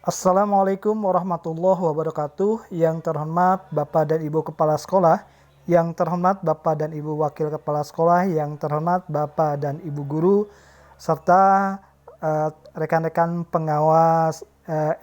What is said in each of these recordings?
Assalamualaikum warahmatullahi wabarakatuh. Yang terhormat Bapak dan Ibu Kepala Sekolah, yang terhormat Bapak dan Ibu Wakil Kepala Sekolah, yang terhormat Bapak dan Ibu Guru, serta rekan-rekan pengawas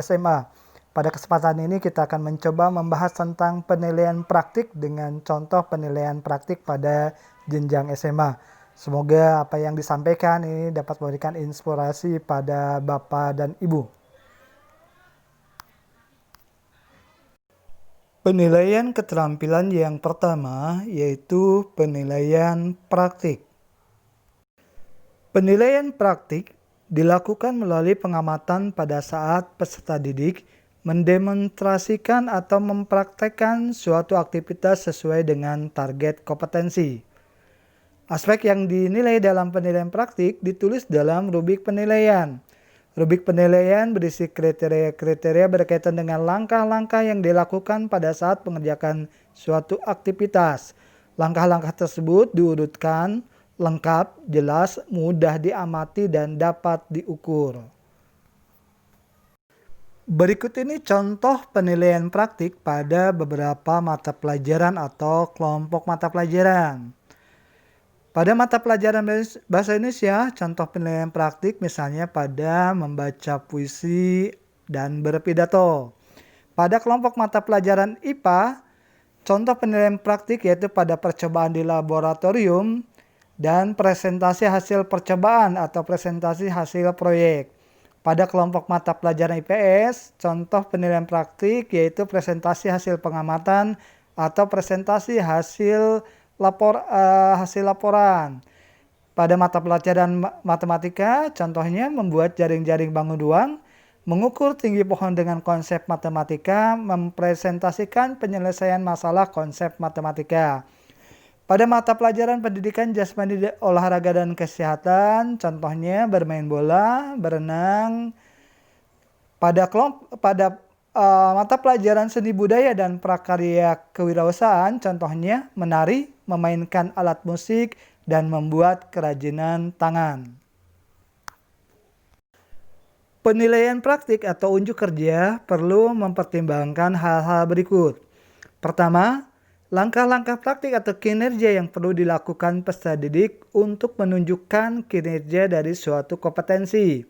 SMA. Pada kesempatan ini kita akan mencoba membahas tentang penilaian praktik dengan contoh penilaian praktik pada jenjang SMA. Semoga apa yang disampaikan ini dapat memberikan inspirasi pada Bapak dan Ibu. Penilaian keterampilan yang pertama yaitu penilaian praktik. Penilaian praktik dilakukan melalui pengamatan pada saat peserta didik mendemonstrasikan atau mempraktekkan suatu aktivitas sesuai dengan target kompetensi. Aspek yang dinilai dalam penilaian praktik ditulis dalam rubrik penilaian. Rubrik penilaian berisi kriteria-kriteria berkaitan dengan langkah-langkah yang dilakukan pada saat mengerjakan suatu aktivitas. Langkah-langkah tersebut diurutkan lengkap, jelas, mudah diamati, dan dapat diukur. Berikut ini contoh penilaian praktik pada beberapa mata pelajaran atau kelompok mata pelajaran. Pada mata pelajaran Bahasa Indonesia, contoh penilaian praktik misalnya pada membaca puisi dan berpidato. Pada kelompok mata pelajaran IPA, contoh penilaian praktik yaitu pada percobaan di laboratorium dan presentasi hasil percobaan atau presentasi hasil proyek. Pada kelompok mata pelajaran IPS, contoh penilaian praktik yaitu presentasi hasil pengamatan atau presentasi hasil laporan. Pada mata pelajaran matematika, contohnya membuat jaring-jaring bangun ruang, mengukur tinggi pohon dengan konsep matematika, mempresentasikan penyelesaian masalah konsep matematika. Pada mata pelajaran pendidikan jasmani, olahraga, dan kesehatan, contohnya bermain bola, berenang. Pada mata pelajaran seni budaya dan prakarya kewirausahaan, contohnya menari, memainkan alat musik, dan membuat kerajinan tangan. Penilaian praktik atau unjuk kerja perlu mempertimbangkan hal-hal berikut. Pertama, langkah-langkah praktik atau kinerja yang perlu dilakukan peserta didik untuk menunjukkan kinerja dari suatu kompetensi.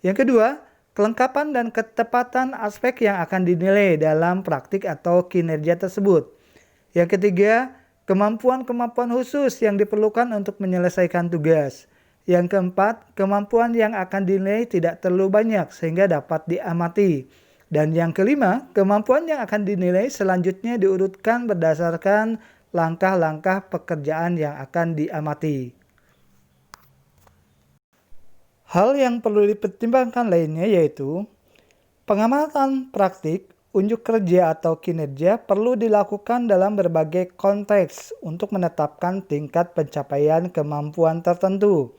Yang kedua, kelengkapan dan ketepatan aspek yang akan dinilai dalam praktik atau kinerja tersebut. Yang ketiga, kemampuan-kemampuan khusus yang diperlukan untuk menyelesaikan tugas. Yang keempat, kemampuan yang akan dinilai tidak terlalu banyak sehingga dapat diamati. Dan yang kelima, kemampuan yang akan dinilai selanjutnya diurutkan berdasarkan langkah-langkah pekerjaan yang akan diamati. Hal yang perlu dipertimbangkan lainnya yaitu pengamatan praktik, unjuk kerja atau kinerja perlu dilakukan dalam berbagai konteks untuk menetapkan tingkat pencapaian kemampuan tertentu.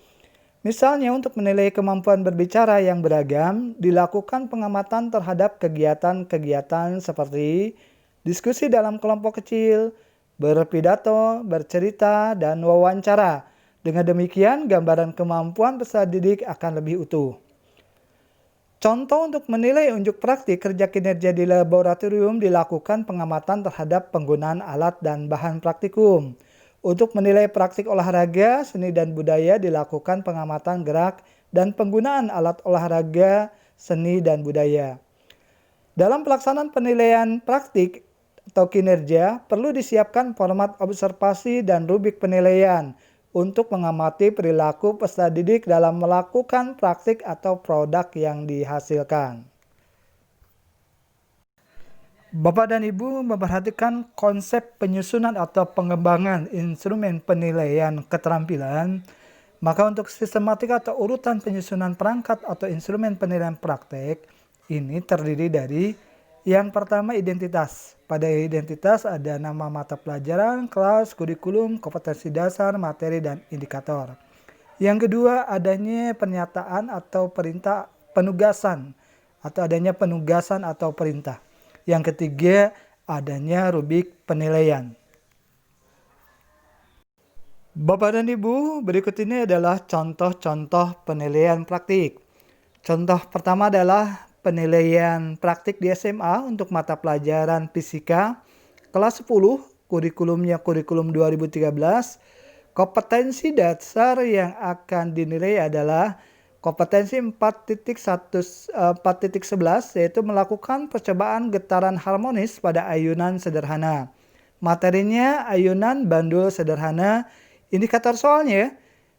Misalnya untuk menilai kemampuan berbicara yang beragam, dilakukan pengamatan terhadap kegiatan-kegiatan seperti diskusi dalam kelompok kecil, berpidato, bercerita, dan wawancara. Dengan demikian, gambaran kemampuan peserta didik akan lebih utuh. Contoh untuk menilai unjuk praktik kerja kinerja di laboratorium dilakukan pengamatan terhadap penggunaan alat dan bahan praktikum. Untuk menilai praktik olahraga, seni dan budaya dilakukan pengamatan gerak dan penggunaan alat olahraga, seni dan budaya. Dalam pelaksanaan penilaian praktik atau kinerja, perlu disiapkan format observasi dan rubrik penilaian untuk mengamati perilaku peserta didik dalam melakukan praktik atau produk yang dihasilkan. Bapak dan Ibu memperhatikan konsep penyusunan atau pengembangan instrumen penilaian keterampilan, maka untuk sistematika atau urutan penyusunan perangkat atau instrumen penilaian praktek, ini terdiri dari yang pertama identitas. Pada identitas ada nama mata pelajaran, kelas, kurikulum, kompetensi dasar, materi, dan indikator. Yang kedua adanya pernyataan atau perintah penugasan atau adanya penugasan atau perintah. Yang ketiga adanya rubrik penilaian. Bapak dan Ibu, berikut ini adalah contoh-contoh penilaian praktik. Contoh pertama adalah penilaian praktik di SMA untuk mata pelajaran fisika kelas 10, kurikulumnya kurikulum 2013. Kompetensi dasar yang akan dinilai adalah kompetensi 4.11 yaitu melakukan percobaan getaran harmonis pada ayunan sederhana. Materinya ayunan bandul sederhana. Indikator soalnya,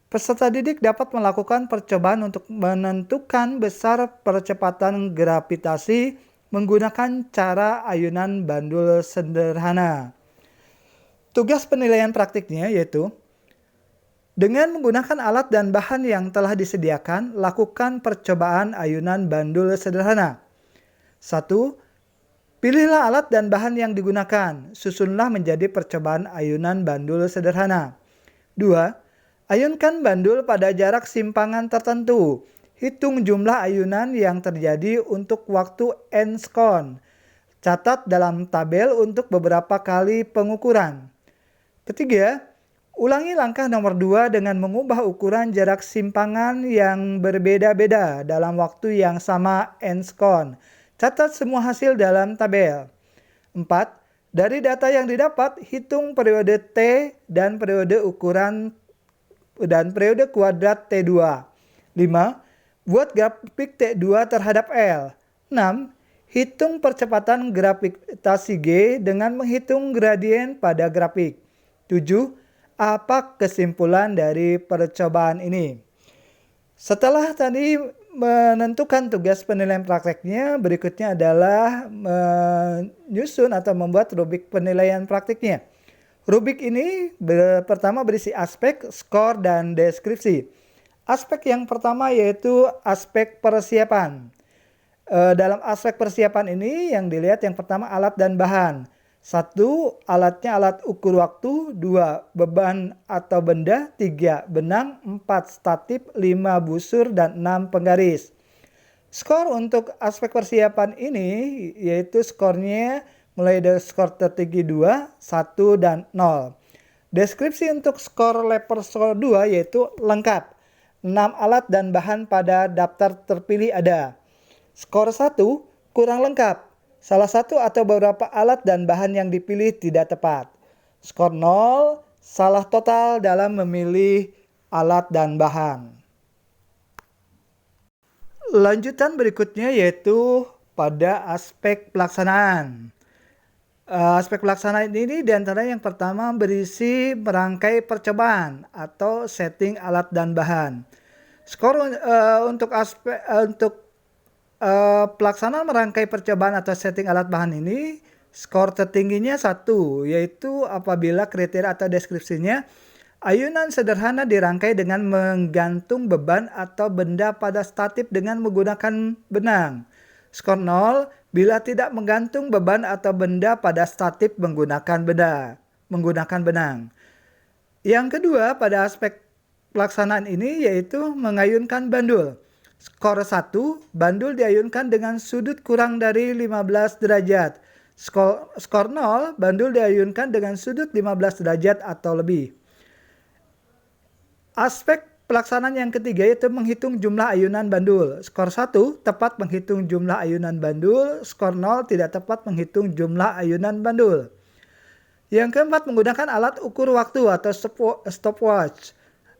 peserta didik dapat melakukan percobaan untuk menentukan besar percepatan gravitasi menggunakan cara ayunan bandul sederhana. Tugas penilaian praktiknya yaitu dengan menggunakan alat dan bahan yang telah disediakan, lakukan percobaan ayunan bandul sederhana. 1. Pilihlah alat dan bahan yang digunakan. Susunlah menjadi percobaan ayunan bandul sederhana. 2. Ayunkan bandul pada jarak simpangan tertentu. Hitung jumlah ayunan yang terjadi untuk waktu n-skon. Catat dalam tabel untuk beberapa kali pengukuran. Ketiga, ulangi langkah nomor 2 dengan mengubah ukuran jarak simpangan yang berbeda-beda dalam waktu yang sama n-skon. Catat semua hasil dalam tabel. 4. Dari data yang didapat, hitung periode T dan periode ukuran dan periode kuadrat T2. 5. Buat grafik T2 terhadap L. 6. Hitung percepatan gravitasi G dengan menghitung gradien pada grafik. 7. Apa kesimpulan dari percobaan ini? Setelah tadi menentukan tugas penilaian prakteknya, berikutnya adalah menyusun atau membuat rubrik penilaian praktiknya. Rubrik ini pertama berisi aspek, skor, dan deskripsi. Aspek yang pertama yaitu aspek persiapan. Dalam aspek persiapan ini yang dilihat yang pertama alat dan bahan. 1. Alatnya alat ukur waktu. 2. Beban atau benda. 3. Benang. 4. Statip. 5. Busur. Dan 6. Penggaris. Skor untuk aspek persiapan ini yaitu skornya mulai dari skor tertinggi 2, 1, dan 0. Deskripsi untuk skor level 2 yaitu lengkap. 6 alat dan bahan pada daftar terpilih ada. Skor 1 kurang lengkap. Salah satu atau beberapa alat dan bahan yang dipilih tidak tepat. Skor 0, salah total dalam memilih alat dan bahan. Lanjutan berikutnya yaitu pada aspek pelaksanaan. Aspek pelaksanaan ini diantara yang pertama berisi merangkai percobaan atau setting alat dan bahan. Skor untuk pelaksanaan merangkai percobaan atau setting alat bahan ini, skor tertingginya 1, yaitu apabila kriteria atau deskripsinya ayunan sederhana dirangkai dengan menggantung beban atau benda pada statip dengan menggunakan benang. Skor 0 bila tidak menggantung beban atau benda pada statip menggunakan benang. Yang kedua pada aspek pelaksanaan ini yaitu mengayunkan bandul. Skor 1, bandul diayunkan dengan sudut kurang dari 15 derajat. Skor 0, bandul diayunkan dengan sudut 15 derajat atau lebih. Aspek pelaksanaan yang ketiga yaitu menghitung jumlah ayunan bandul. Skor 1, tepat menghitung jumlah ayunan bandul. Skor 0, tidak tepat menghitung jumlah ayunan bandul. Yang keempat, menggunakan alat ukur waktu atau stopwatch.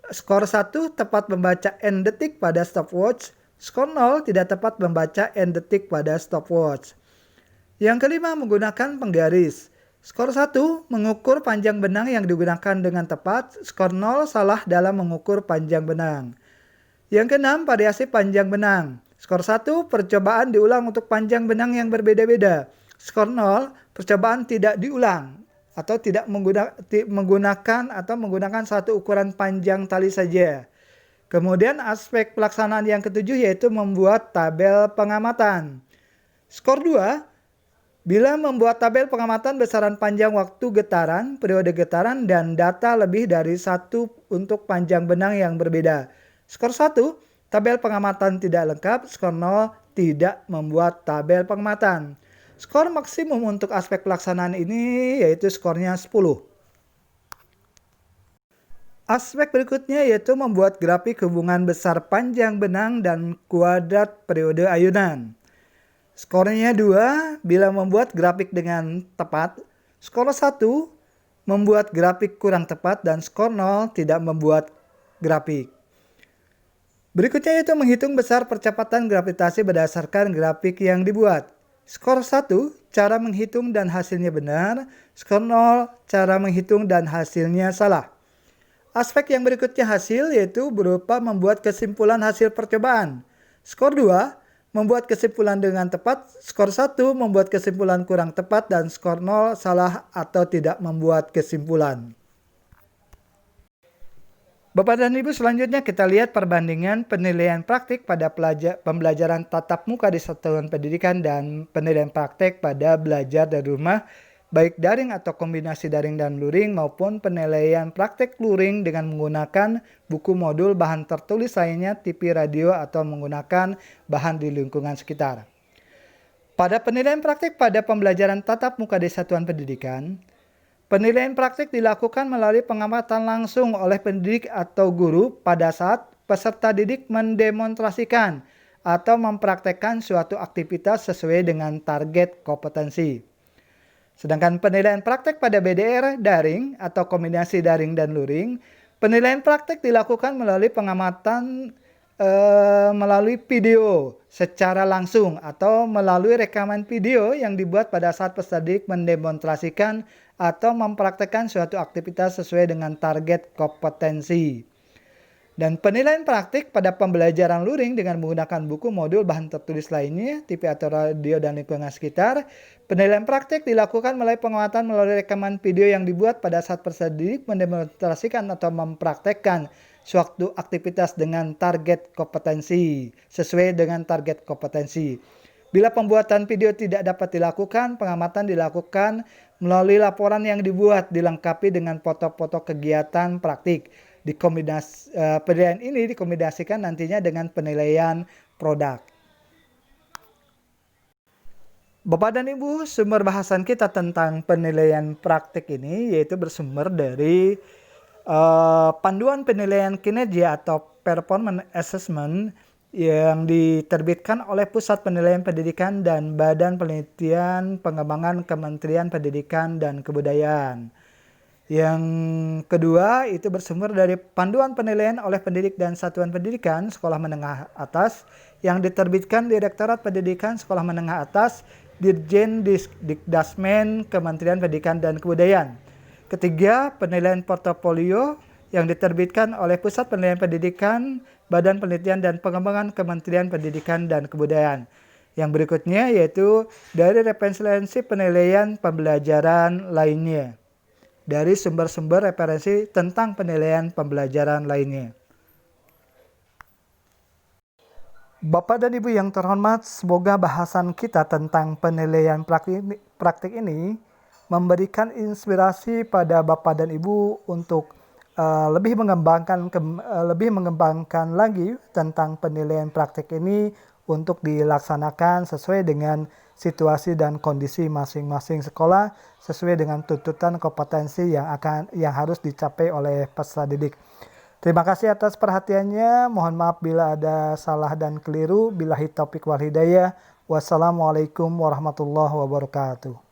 Skor 1 tepat membaca N detik pada stopwatch. Skor 0 tidak tepat membaca N detik pada stopwatch. Yang kelima, menggunakan penggaris. Skor 1 mengukur panjang benang yang digunakan dengan tepat. Skor 0 salah dalam mengukur panjang benang. Yang keenam, variasi panjang benang. Skor 1 percobaan diulang untuk panjang benang yang berbeda-beda. Skor 0 percobaan tidak diulang atau tidak menggunakan satu ukuran panjang tali saja. Kemudian aspek pelaksanaan yang ketujuh yaitu membuat tabel pengamatan. Skor 2, bila membuat tabel pengamatan besaran panjang waktu getaran, periode getaran, dan data lebih dari satu untuk panjang benang yang berbeda. Skor 1, tabel pengamatan tidak lengkap. Skor 0, tidak membuat tabel pengamatan. Skor maksimum untuk aspek pelaksanaan ini yaitu skornya 10. Aspek berikutnya yaitu membuat grafik hubungan besar panjang benang dan kuadrat periode ayunan. Skornya 2 bila membuat grafik dengan tepat. Skor 1 membuat grafik kurang tepat dan skor 0 tidak membuat grafik. Berikutnya yaitu menghitung besar percepatan gravitasi berdasarkan grafik yang dibuat. Skor 1 cara menghitung dan hasilnya benar. Skor 0 cara menghitung dan hasilnya salah. Aspek yang berikutnya hasil yaitu berupa membuat kesimpulan hasil percobaan. Skor 2 membuat kesimpulan dengan tepat, skor 1 membuat kesimpulan kurang tepat, dan skor 0 salah atau tidak membuat kesimpulan. Bapak dan Ibu, selanjutnya kita lihat perbandingan penilaian praktik pada pembelajaran tatap muka di satuan pendidikan dan penilaian praktik pada belajar dari rumah, baik daring atau kombinasi daring dan luring, maupun penilaian praktik luring dengan menggunakan buku modul bahan tertulis lainnya, TV, radio, atau menggunakan bahan di lingkungan sekitar. Pada penilaian praktik pada pembelajaran tatap muka di satuan pendidikan, penilaian praktik dilakukan melalui pengamatan langsung oleh pendidik atau guru pada saat peserta didik mendemonstrasikan atau mempraktekkan suatu aktivitas sesuai dengan target kompetensi. Sedangkan penilaian praktek pada BDR daring atau kombinasi daring dan luring, penilaian praktek dilakukan melalui pengamatan melalui video secara langsung atau melalui rekaman video yang dibuat pada saat peserta didik mendemonstrasikan atau mempraktekkan suatu aktivitas sesuai dengan target kompetensi. Dan penilaian praktik pada pembelajaran luring dengan menggunakan buku modul bahan tertulis lainnya, TV atau radio dan lingkungan sekitar. Penilaian praktik dilakukan melalui pengamatan melalui rekaman video yang dibuat pada saat peserta didik mendemonstrasikan atau mempraktekkan suatu aktivitas dengan target kompetensi, sesuai dengan target kompetensi. Bila pembuatan video tidak dapat dilakukan, pengamatan dilakukan melalui laporan yang dibuat dilengkapi dengan foto-foto kegiatan praktik. Penilaian ini dikombinasikan nantinya dengan penilaian produk. Bapak dan Ibu, sumber bahasan kita tentang penilaian praktik ini yaitu bersumber dari panduan penilaian kinerja atau performance assessment yang diterbitkan oleh Pusat Penilaian Pendidikan dan Badan Penelitian Pengembangan Kementerian Pendidikan dan Kebudayaan. Yang kedua itu bersumber dari panduan penilaian oleh pendidik dan satuan pendidikan sekolah menengah atas yang diterbitkan Direktorat Pendidikan Sekolah Menengah Atas Dirjen Dikdasmen Kementerian Pendidikan dan Kebudayaan. Ketiga, penilaian portofolio yang diterbitkan oleh Pusat Penilaian Pendidikan Badan Penelitian dan Pengembangan Kementerian Pendidikan dan Kebudayaan. Yang berikutnya yaitu dari referensi penilaian pembelajaran lainnya, dari sumber-sumber referensi tentang penilaian pembelajaran lainnya. Bapak dan Ibu yang terhormat, semoga bahasan kita tentang penilaian praktik ini memberikan inspirasi pada Bapak dan Ibu untuk lebih mengembangkan lagi tentang penilaian praktik ini untuk dilaksanakan sesuai dengan situasi dan kondisi masing-masing sekolah, sesuai dengan tuntutan kompetensi yang harus dicapai oleh peserta didik. Terima kasih atas perhatiannya. Mohon maaf bila ada salah dan keliru. Billahi taufiq wal hidayah. Wassalamualaikum warahmatullahi wabarakatuh.